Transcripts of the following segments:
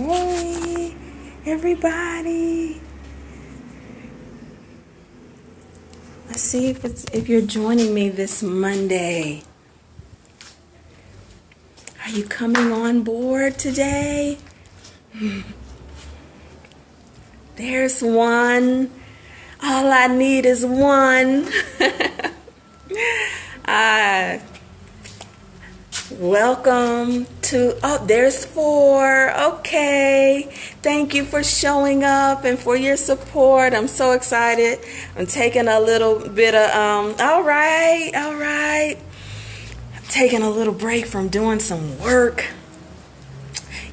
Hey, everybody. Let's see if you're joining me this Monday. Are you coming on board today? There's one. All I need is one. Welcome to, there's four. Okay. Thank you for showing up and for your support. I'm so excited. I'm taking a little bit of, all right. Taking a little break from doing some work.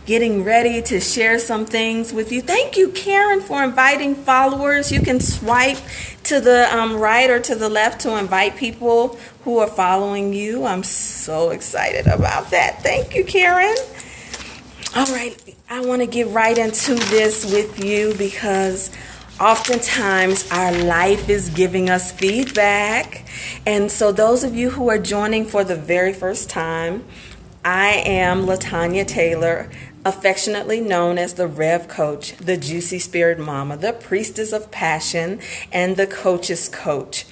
Getting ready to share some things with you. Thank you, Karen, for inviting followers. You can swipe to the right or to the left to invite people who are following you. I'm so excited about that. Thank you, Karen. All right, I want to get right into this with you because oftentimes our life is giving us feedback. And so those of you who are joining for the very first time, I am LaTanya Taylor, affectionately known as the Rev Coach, the Juicy Spirit Mama, the Priestess of Passion, and the Coach's Coach.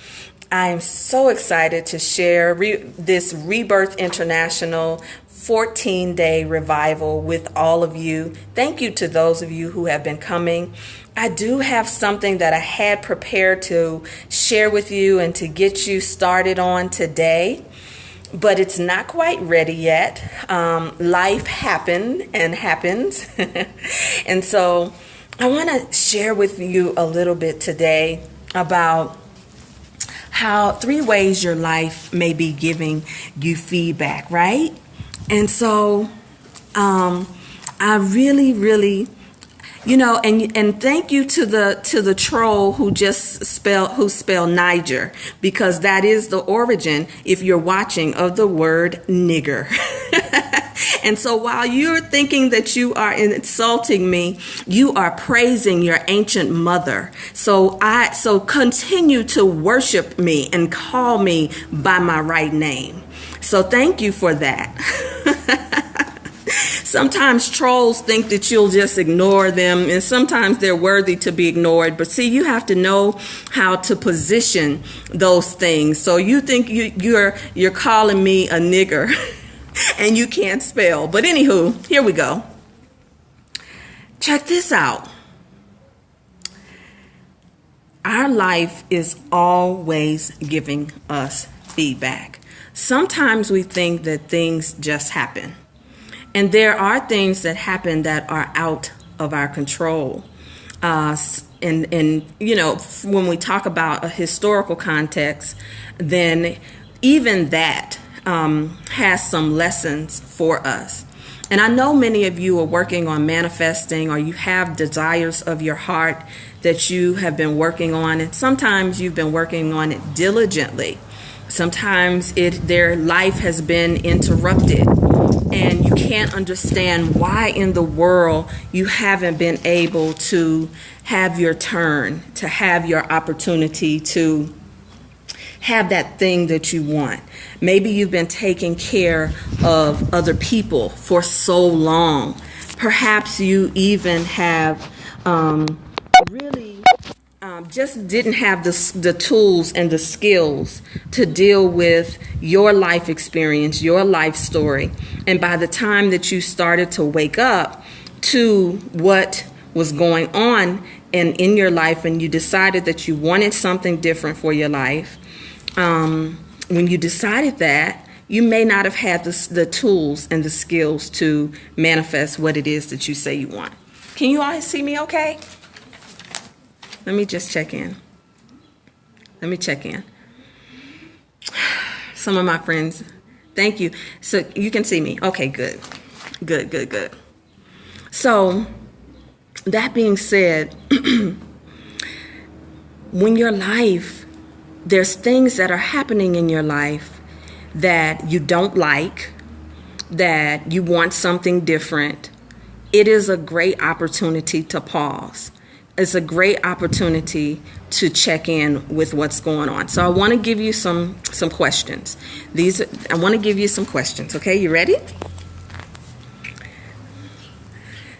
I am so excited to share this Rebirth International 14-day revival with all of you. Thank you to those of you who have been coming. I do have something that I had prepared to share with you and to get you started on today, but it's not quite ready yet. Life happened and happens. And so I want to share with you a little bit today about how 3 ways your life may be giving you feedback, right? And so I really, and thank you to the troll who spelled Niger, because that is the origin, if you're watching, of the word nigger. And so while you're thinking that you are insulting me, you are praising your ancient mother. So continue to worship me and call me by my right name. So thank you for that. Sometimes trolls think that you'll just ignore them, and sometimes they're worthy to be ignored. But see, you have to know how to position those things. So you think you're calling me a nigger and you can't spell. But anywho, here we go. Check this out. Our life is always giving us feedback. Sometimes we think that things just happen. And there are things that happen that are out of our control. And when we talk about a historical context, then even that has some lessons for us. And I know many of you are working on manifesting, or you have desires of your heart that you have been working on. And sometimes you've been working on it diligently. Sometimes their life has been interrupted, and you can't understand why in the world you haven't been able to have your turn, to have your opportunity to have that thing that you want. Maybe you've been taking care of other people for so long. Perhaps you even have just didn't have the tools and the skills to deal with your life experience, your life story. And by the time that you started to wake up to what was going on in your life, and you decided that you wanted something different for your life, when you decided that, you may not have had the tools and the skills to manifest what it is that you say you want. Can you all see me okay? Let me just check in. Some of my friends, thank you. So you can see me. Okay, good. So that being said, when your life, there's things that are happening in your life that you don't like, that you want something different, it is a great opportunity to pause. It's a great opportunity to check in with what's going on. So I want to give you some questions. I want to give you some questions. Okay, you ready?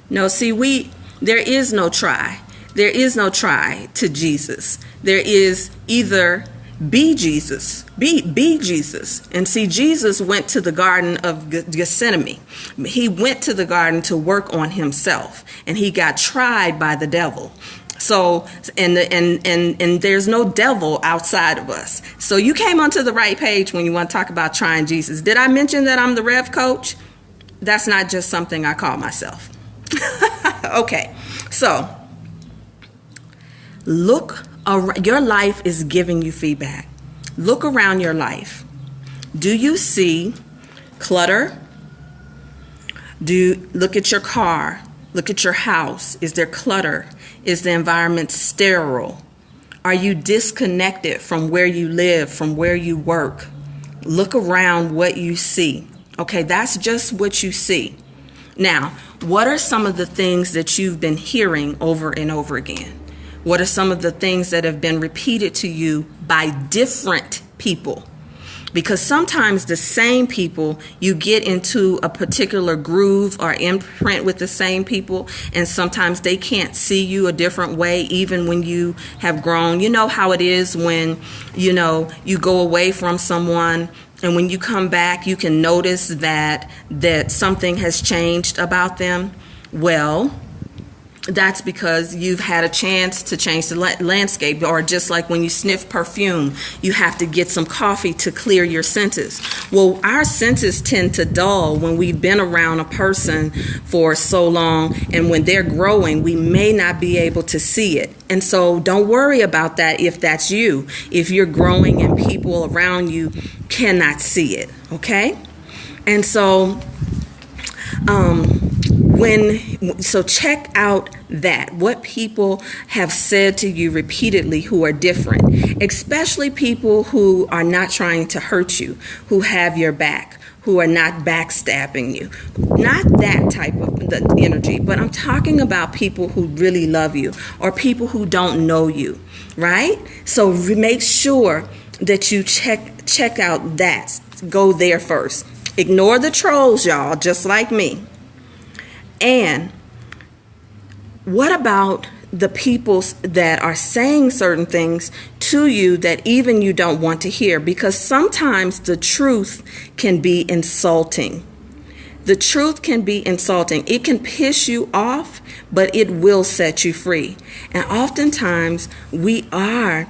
No, see, there is no try. There is no try to Jesus. There is either be Jesus, be Jesus. And see, Jesus went to the Garden of Gethsemane. He went to the garden to work on himself, and he got tried by the devil. So, and there's no devil outside of us. So you came onto the right page when you want to talk about trying Jesus. Did I mention that I'm the Rev Coach? That's not just something I call myself. Okay, so look around. Your life is giving you feedback. Look around your life. Do you see clutter? Look at your car. Look at your house. Is there clutter? Is the environment sterile? Are you disconnected from where you live, from where you work? Look around what you see. Okay, that's just what you see. Now, what are some of the things that you've been hearing over and over again? What are some of the things that have been repeated to you by different people? Because sometimes the same people, you get into a particular groove or imprint with the same people, and sometimes they can't see you a different way even when you have grown. You know how it is when, you go away from someone, and when you come back, you can notice that something has changed about them. Well, that's because you've had a chance to change the landscape, or just like when you sniff perfume, you have to get some coffee to clear your senses. Well, our senses tend to dull when we've been around a person for so long, and when they're growing, we may not be able to see it. And so don't worry about that if that's you, if you're growing and people around you cannot see it, okay? And so so check out what people have said to you repeatedly who are different, especially people who are not trying to hurt you, who have your back, who are not backstabbing you. Not that type of the energy, but I'm talking about people who really love you, or people who don't know you, right? So make sure that you check out that. Go there first. Ignore the trolls, y'all, just like me. And what about the people that are saying certain things to you that even you don't want to hear? Because sometimes the truth can be insulting. The truth can be insulting. It can piss you off, but it will set you free. And oftentimes we are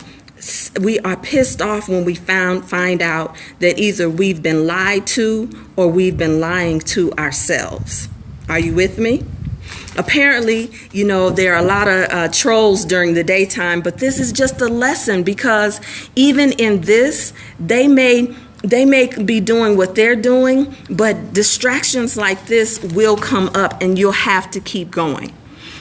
pissed off when we find out that either we've been lied to or we've been lying to ourselves. Are you with me? Apparently, there are a lot of trolls during the daytime, but this is just a lesson, because even in this, they may be doing what they're doing, but distractions like this will come up and you'll have to keep going.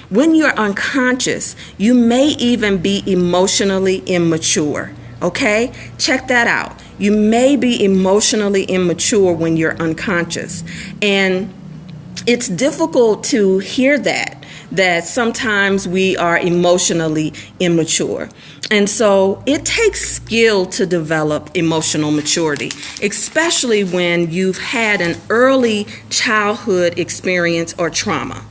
When you're unconscious, you may even be emotionally immature. Okay? Check that out. You may be emotionally immature when you're unconscious. And it's difficult to hear that sometimes we are emotionally immature. And so it takes skill to develop emotional maturity, especially when you've had an early childhood experience or trauma.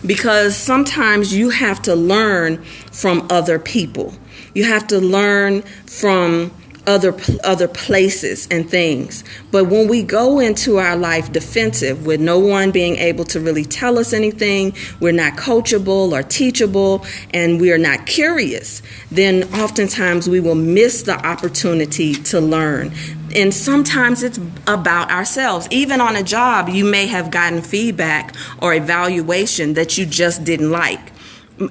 Because sometimes you have to learn from other people. You have to learn from other places and things. But when we go into our life defensive, with no one being able to really tell us anything, we're not coachable or teachable, and we are not curious, then oftentimes we will miss the opportunity to learn. And sometimes it's about ourselves. Even on a job, you may have gotten feedback or evaluation that you just didn't like.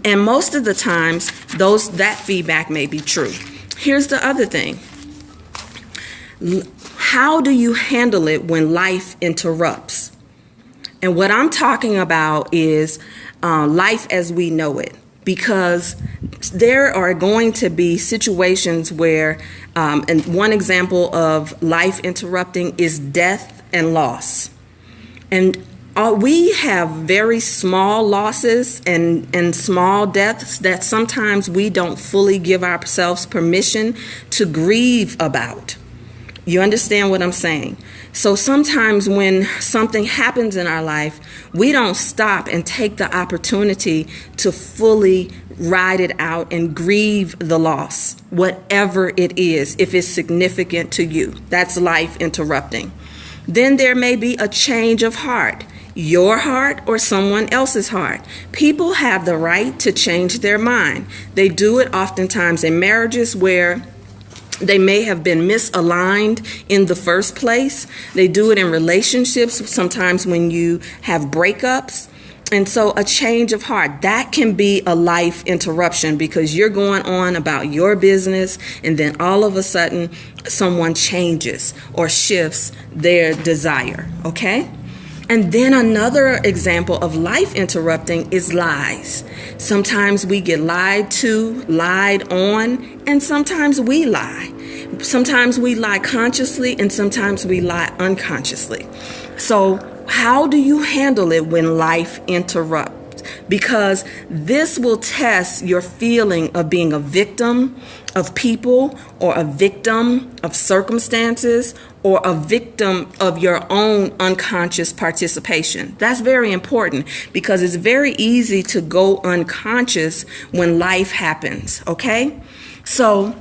And most of the times, that feedback may be true. Here's the other thing. How do you handle it when life interrupts? And what I'm talking about is life as we know it, because there are going to be situations where, and one example of life interrupting is death and loss. And we have very small losses and small deaths that sometimes we don't fully give ourselves permission to grieve about. You understand what I'm saying? So sometimes when something happens in our life, we don't stop and take the opportunity to fully ride it out and grieve the loss, whatever it is, if it's significant to you. That's life interrupting. Then there may be a change of heart, your heart or someone else's heart. People have the right to change their mind. They do it oftentimes in marriages where they may have been misaligned in the first place. They do it in relationships, sometimes when you have breakups. And so a change of heart, that can be a life interruption because you're going on about your business and then all of a sudden someone changes or shifts their desire, okay? And then another example of life interrupting is lies. Sometimes we get lied to, lied on, and sometimes we lie. Sometimes we lie consciously and sometimes we lie unconsciously. So how do you handle it when life interrupts? Because this will test your feeling of being a victim of people or a victim of circumstances or a victim of your own unconscious participation. That's very important because it's very easy to go unconscious when life happens, okay? So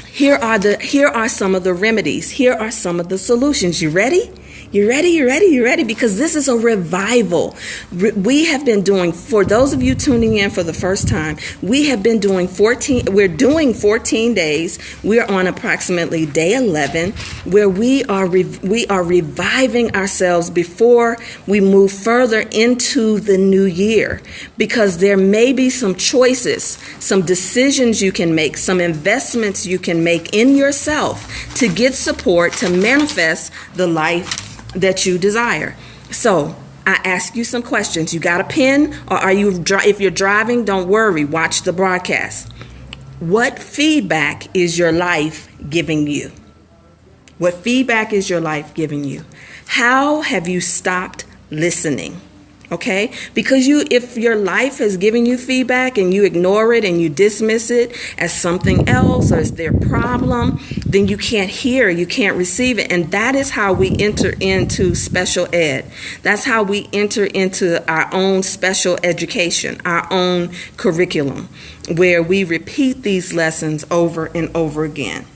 here are some of the remedies. Here are some of the solutions. You ready? You ready? Because this is a revival. We have been doing, for those of you tuning in for the first time, we're doing 14 days. We're on approximately day 11 where we are reviving ourselves before we move further into the new year, because there may be some choices, some decisions you can make, some investments you can make in yourself to get support to manifest the life that you desire. So I ask you some questions. You got a pen, or if you're driving, don't worry, watch the broadcast. What feedback is your life giving you? What feedback is your life giving you? How have you stopped listening? Okay? Because if your life has given you feedback and you ignore it and you dismiss it as something else or as their problem, then you can't hear, you can't receive it. And that is how we enter into special ed. That's how we enter into our own special education, our own curriculum, where we repeat these lessons over and over again.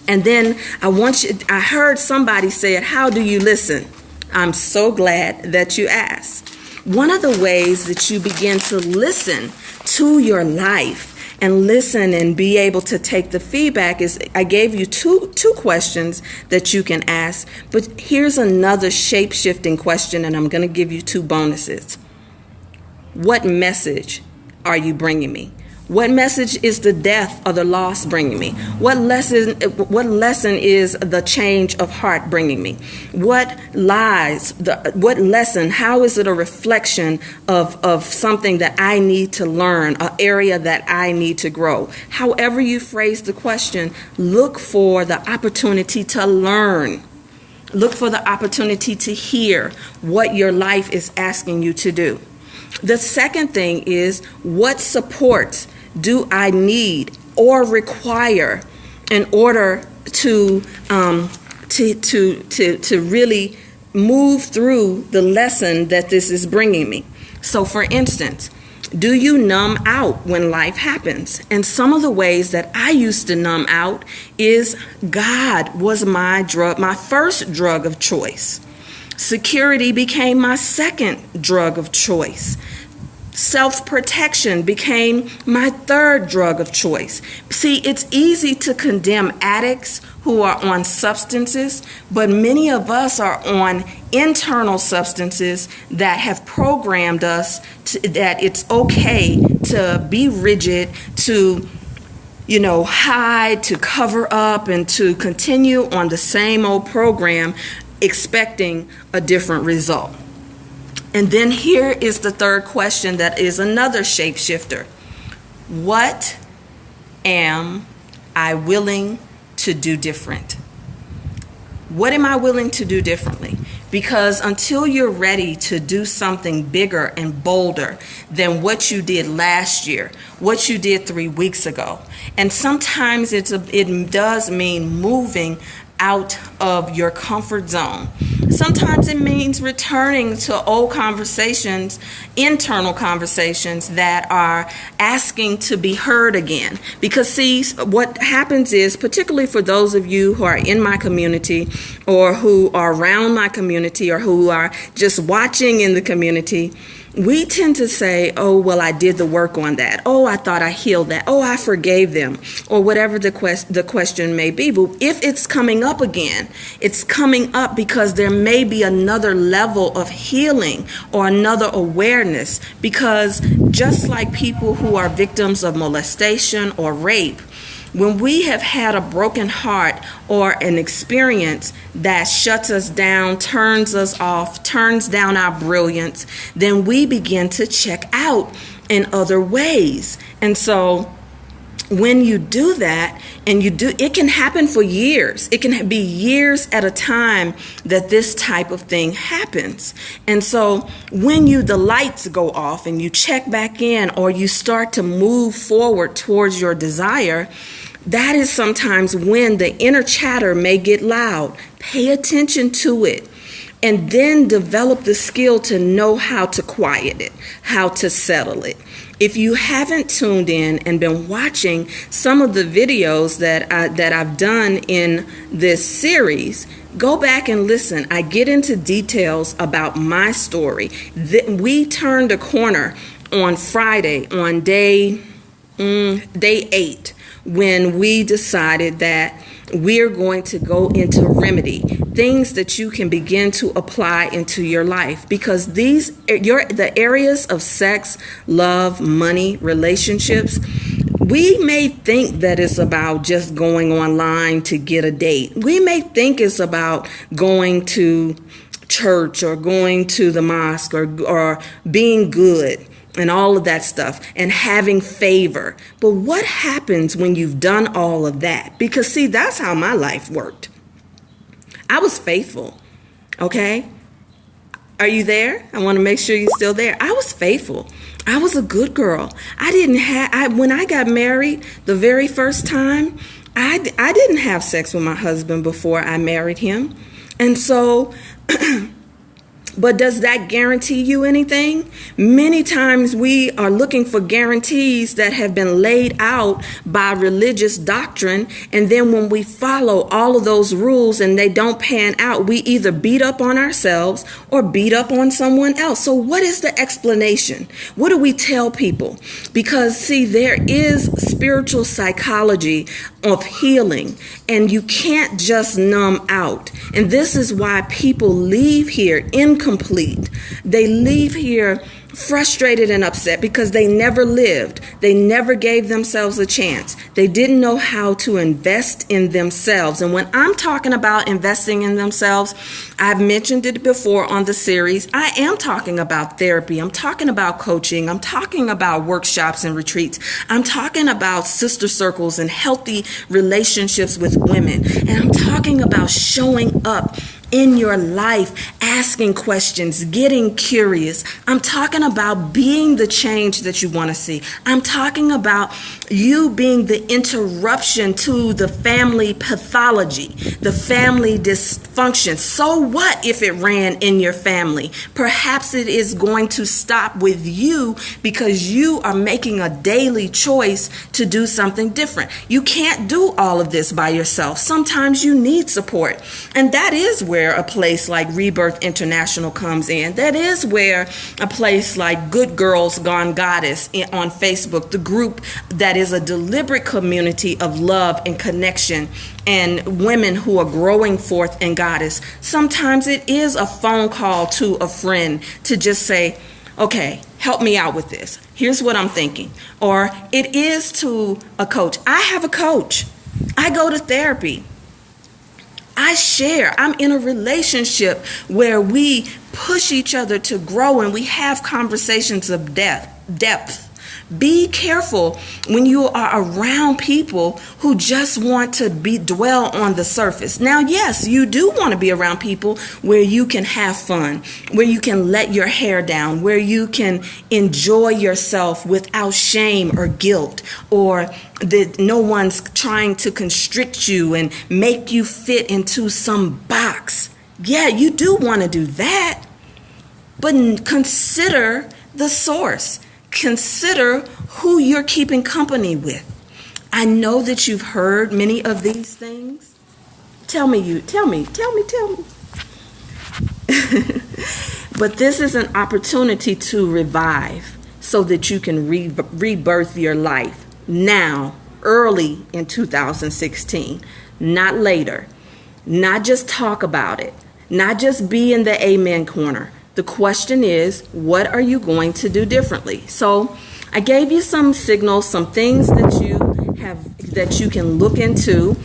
And then I heard somebody say it, how do you listen? I'm so glad that you asked. One of the ways that you begin to listen to your life and listen and be able to take the feedback is, I gave you two questions that you can ask, but here's another shape-shifting question, and I'm going to give you 2 bonuses. What message are you bringing me? What message is the death or the loss bringing me? What lesson is the change of heart bringing me? What lesson, how is it a reflection of something that I need to learn, an area that I need to grow? However you phrase the question, look for the opportunity to learn. Look for the opportunity to hear what your life is asking you to do. The second thing is, what supports do I need or require in order to really move through the lesson that this is bringing me? So, for instance, do you numb out when life happens? And some of the ways that I used to numb out is God was my first drug of choice. Security became my second drug of choice. Self-protection became my third drug of choice. See, it's easy to condemn addicts who are on substances, but many of us are on internal substances that have programmed us that it's okay to be rigid, to hide, to cover up, and to continue on the same old program, expecting a different result. And then here is the third question that is another shapeshifter. What am I willing to do different? What am I willing to do differently? Because until you're ready to do something bigger and bolder than what you did last year, what you did 3 weeks ago, and sometimes it does mean moving out of your comfort zone. Sometimes it means returning to old conversations, internal conversations that are asking to be heard again. Because see, what happens is, particularly for those of you who are in my community or who are around my community or who are just watching in the community, we tend to say, oh, well, I did the work on that. Oh, I thought I healed that. Oh, I forgave them, or whatever the question may be. But if it's coming up again, it's coming up because there may be another level of healing or another awareness. Because just like people who are victims of molestation or rape, when we have had a broken heart or an experience that shuts us down, turns us off, turns down our brilliance, then we begin to check out in other ways. And so when you do that, and it can happen for years. It can be years at a time that this type of thing happens. And so when the lights go off and you check back in, or you start to move forward towards your desire, that is sometimes when the inner chatter may get loud. Pay attention to it, and then develop the skill to know how to quiet it, how to settle it. If you haven't tuned in and been watching some of the videos that I've done in this series, go back and listen. I get into details about my story. We turned a corner on Friday, on day 8, when we decided that we're going to go into remedy, things that you can begin to apply into your life, because the areas of sex, love, money, relationships, we may think that it's about just going online to get a date. We may think it's about going to church or going to the mosque or being good and all of that stuff, and having favor. But what happens when you've done all of that? Because see, that's how my life worked. I was faithful, okay? Are you there? I want to make sure you're still there. I was faithful. I was a good girl. When I got married the very first time, I didn't have sex with my husband before I married him. And so but does that guarantee you anything? Many times we are looking for guarantees that have been laid out by religious doctrine, and then when we follow all of those rules and they don't pan out, we either beat up on ourselves or beat up on someone else. So what is the explanation? What do we tell people? Because see, there is spiritual psychology of healing, and you can't just numb out. And this is why people leave here incomplete. They leave here frustrated and upset because they never lived. They never gave themselves a chance. They didn't know how to invest in themselves. And when I'm talking about investing in themselves, I've mentioned it before on the series. I am talking about therapy. I'm talking about coaching. I'm talking about workshops and retreats. I'm talking about sister circles and healthy relationships with women. And I'm talking about showing up in your life, asking questions, getting curious. I'm talking about being the change that you want to see. I'm talking about you being the interruption to the family pathology, the family dysfunction. So what if it ran in your family? Perhaps it is going to stop with you because you are making a daily choice to do something different. You can't do all of this by yourself. Sometimes you need support. And that is where a place like Rebirth International comes in. That is where a place like Good Girls Gone Goddess on Facebook, the group that is a deliberate community of love and connection and women who are growing forth in Goddess. Sometimes it is a phone call to a friend to just say, okay, help me out with this. Here's what I'm thinking. Or it is to a coach. I have a coach. I go to therapy. I share. I'm in a relationship where we push each other to grow and we have conversations of depth Be careful when you are around people who just want to dwell on the surface. Now, yes, you do want to be around people where you can have fun, where you can let your hair down, where you can enjoy yourself without shame or guilt, or that no one's trying to constrict you and make you fit into some box. Yeah, you do want to do that, but consider the source. Consider who you're keeping company with. I know that you've heard many of these things. Tell me. But this is an opportunity to revive so that you can rebirth your life now, early in 2016, not later. Not just talk about it, not just be in the amen corner. The question is, what are you going to do differently? So I gave you some signals, some things that you can look into,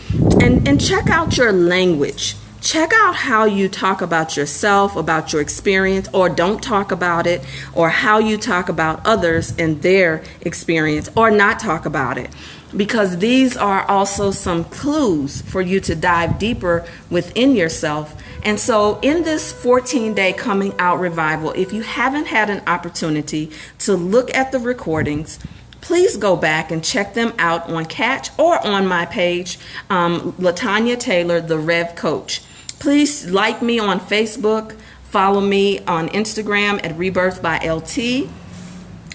and check out your language. Check out how you talk about yourself, about your experience, or don't talk about it, or how you talk about others and their experience, or not talk about it. Because these are also some clues for you to dive deeper within yourself. And so in this 14-day coming out revival, if you haven't had an opportunity to look at the recordings, please go back and check them out on Catch or on my page, LaTanya Taylor, the Rev Coach. Please like me on Facebook, follow me on Instagram at Rebirth by LT,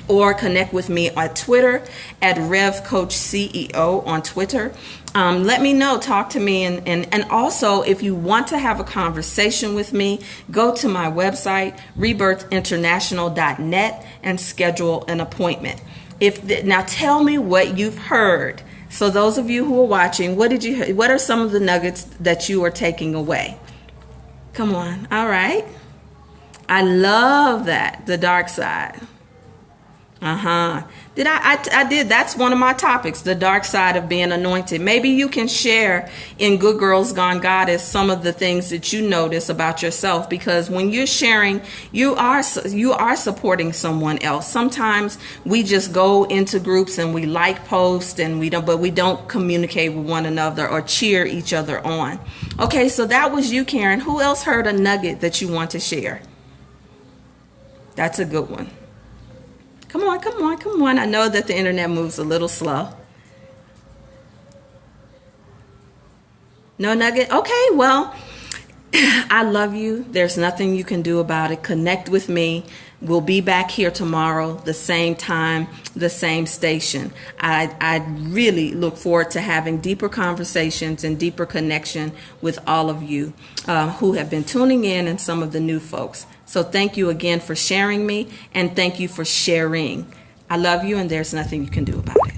or connect with me on Twitter at RevCoachCEO on Twitter. Let me know, talk to me, and also if you want to have a conversation with me, go to my website, rebirthinternational.net, and schedule an appointment. Now tell me what you've heard. So those of you who are watching, what are some of the nuggets that you are taking away? Come on. All right. I love that. The dark side. I did. That's one of my topics, the dark side of being anointed. Maybe you can share in Good Girls Gone Goddess some of the things that you notice about yourself, because when you're sharing, you are supporting someone else. Sometimes we just go into groups and we like posts and we don't communicate with one another or cheer each other on. Okay, so that was you, Karen. Who else heard a nugget that you want to share? That's a good one. Come on. I know that the internet moves a little slow. No nugget? Okay, well, I love you. There's nothing you can do about it. Connect with me. We'll be back here tomorrow, the same time, the same station. I really look forward to having deeper conversations and deeper connection with all of you who have been tuning in, and some of the new folks. So thank you again for sharing me, and thank you for sharing. I love you, and there's nothing you can do about it.